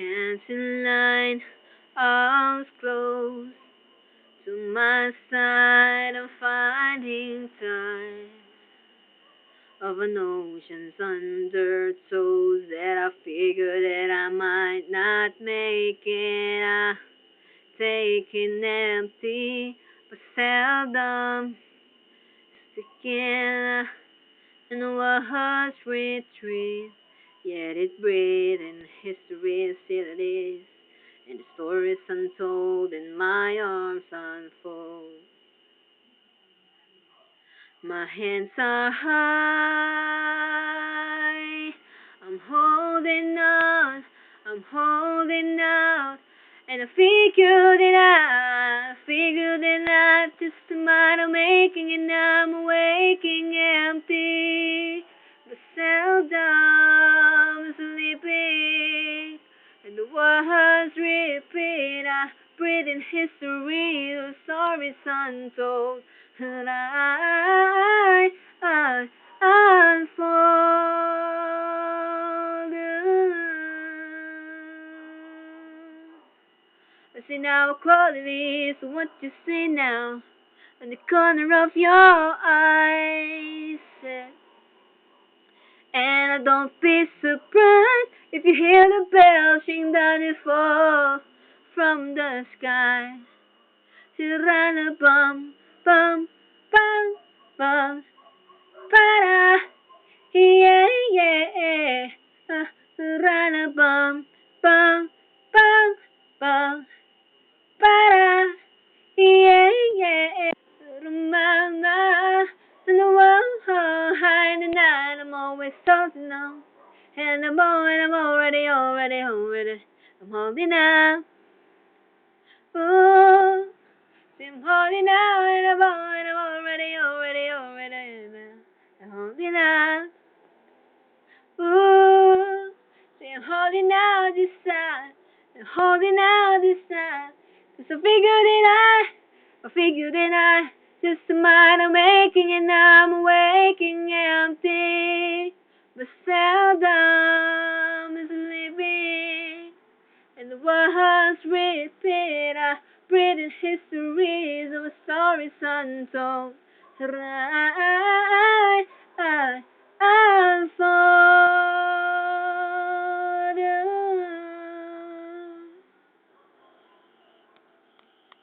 hands in line, arms close to my side. I'm finding time of an ocean's undertows that I figure that I might not make it. I taking empty, but seldom sticking in a was retreat. Yet it breathes in history, still it is, and the stories untold in my arms unfold. My hands are high, I'm holding on, I'm holding out, and I figured it out, just a matter of making it now. I'm waking empty, but seldom sleeping, and the words repeat. I breathe in history, the stories untold, and I unfold. I see now qualities of what you see now in the corner of your eyes. And I don't be surprised if you hear the bell ring down and fall from the sky. Run bum bum bum bum para yeah yeah. Run bum bum bum bum para yeah yeah. Mama, and the world high in the night. I'm always holding on, and I'm already. I'm holding on. Ooh. I'm holding out and I'm already. I'm holding out. Ooh, see, I'm holding out this time. I'm holding out this time. 'Cause I figured it out. Just a matter of making it now. I'm waking empty, but seldom is living. And the words repeat. I breathe in histories of stories untold. I